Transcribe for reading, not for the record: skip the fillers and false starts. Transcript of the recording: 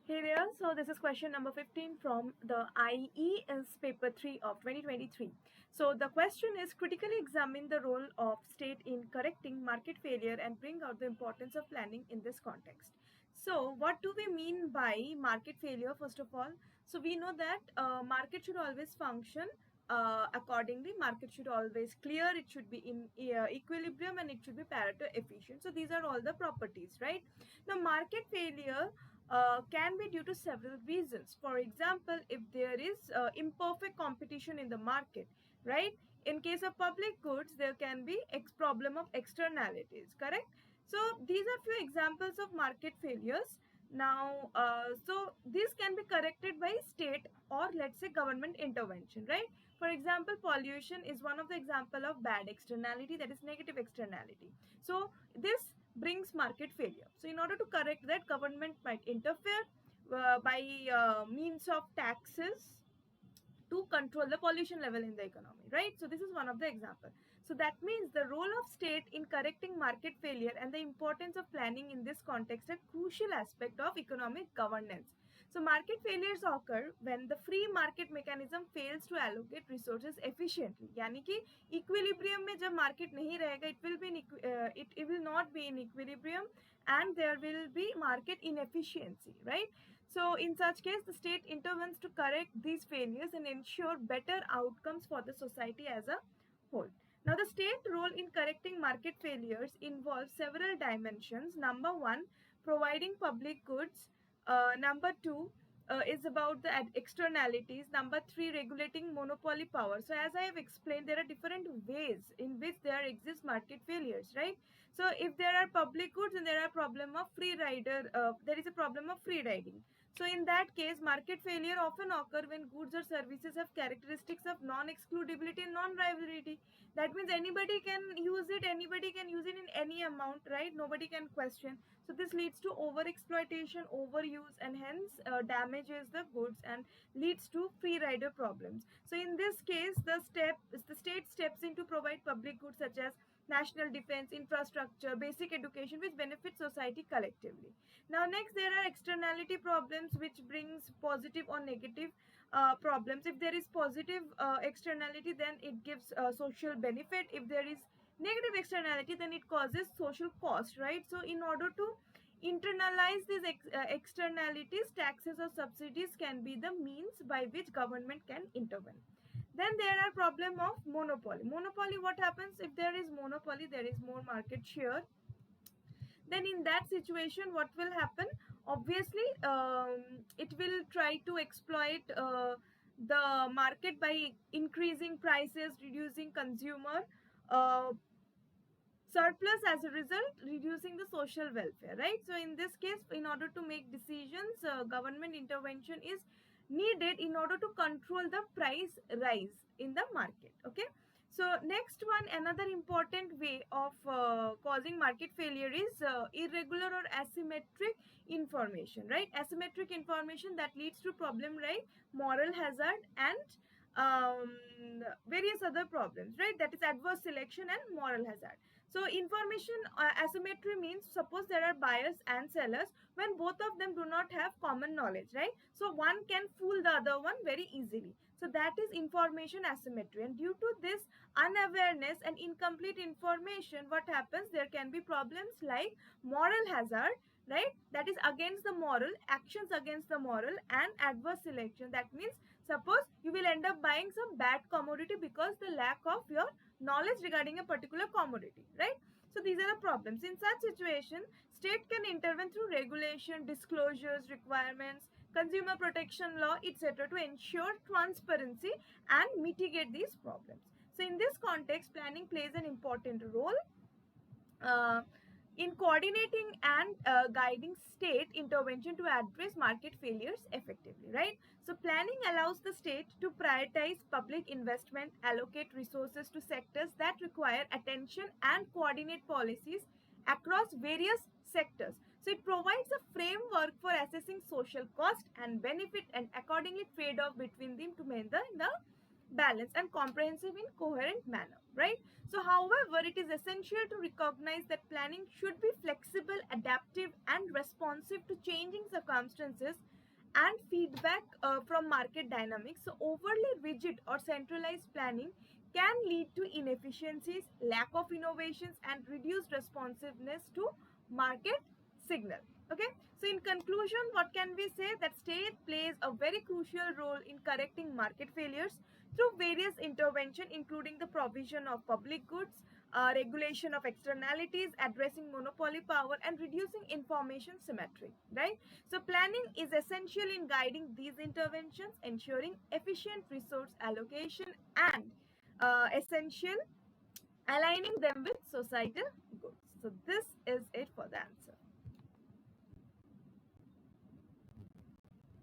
Hey there, so this is question number 15 from the IES paper 3 of 2023. So the question is critically examine the role of state in correcting market failure and bring out the importance of planning in this context. So what do we mean by market failure first of all? So we know that market should always function accordingly. Market should always clear, it should be in equilibrium, and it should be Pareto efficient. So these are all the properties, right? Now market failure can be due to several reasons. For example, if there is imperfect competition in the market, right? In case of public goods, there can be problem of externalities, correct? So these are few examples of market failures. Now, so this can be corrected by state or let's say government intervention, right? For example, pollution is one of the example of bad externality, that is negative externality. So this brings market failure. So in order to correct that, government might interfere by means of taxes to control the pollution level in the economy, right? So this is one of the example. So that means the role of state in correcting market failure and the importance of planning in this context are crucial aspect of economic governance. So market failures occur when the free market mechanism fails to allocate resources efficiently. यानी कि equilibrium में जब market नहीं रहेगा, it will not be in equilibrium and there will be market inefficiency, right? So in such case, the state intervenes to correct these failures and ensure better outcomes for the society as a whole. Now, the state role in correcting market failures involves several dimensions. Number one, providing public goods. Number two, is about the externalities. Number three, regulating monopoly power. So as I have explained, there are different ways in which there exists market failures, right? So if there are public goods and there are problem of free rider, there is a problem of free riding. So in that case, market failure often occur when goods or services have characteristics of non-excludability and non-rivalry. That means anybody can use it in any amount, right? Nobody can question. So this leads to over-exploitation, overuse, and hence damages the goods and leads to free rider problems. So in this case, the state steps in to provide public goods such as national defense, infrastructure, basic education, which benefits society collectively. Now next, there are externality problems which brings positive or negative problems. If there is positive externality, then it gives social benefit. If there is negative externality, then it causes social cost, right? So in order to internalize these externalities, taxes or subsidies can be the means by which government can intervene. Then there are problem of monopoly. Monopoly, what happens if there is monopoly? There is more market share. Then in that situation, what will happen? Obviously, it will try to exploit the market by increasing prices, reducing consumer uh, surplus, as a result reducing the social welfare, right? So in this case, in order to make decisions, government intervention is needed in order to control the price rise in the market. Okay, so next one, another important way of causing market failure is irregular or asymmetric information, right? Asymmetric information that leads to problem, right? Moral hazard and various other problems, right? That is adverse selection and moral hazard. So information asymmetry means, suppose there are buyers and sellers, when both of them do not have common knowledge, right? So one can fool the other one very easily. So that is information asymmetry, and due to this unawareness and incomplete information, what happens? There can be problems like moral hazard, right? That is against the moral, actions against the moral, and adverse selection. That means, suppose you will end up buying some bad commodity because the lack of your knowledge regarding a particular commodity, right? So these are the problems. In such situation, state can intervene through regulation, disclosures, requirements, consumer protection law, etc., to ensure transparency and mitigate these problems. So in this context, planning plays an important role uh, in coordinating and guiding state intervention to address market failures effectively, right? So planning allows the state to prioritize public investment, allocate resources to sectors that require attention, and coordinate policies across various sectors. So it provides a framework for assessing social cost and benefit and accordingly trade off between them to maintain the balanced and comprehensive in coherent manner, right? So however, it is essential to recognize that planning should be flexible, adaptive, and responsive to changing circumstances and feedback from market dynamics. So overly rigid or centralized planning can lead to inefficiencies, lack of innovations, and reduced responsiveness to market signal. Okay, so in conclusion, what can we say? That state plays a very crucial role in correcting market failures through various interventions, including the provision of public goods, regulation of externalities, addressing monopoly power, and reducing information symmetry, right? So planning is essential in guiding these interventions, ensuring efficient resource allocation, and essential aligning them with societal goods. So this is it for the answer.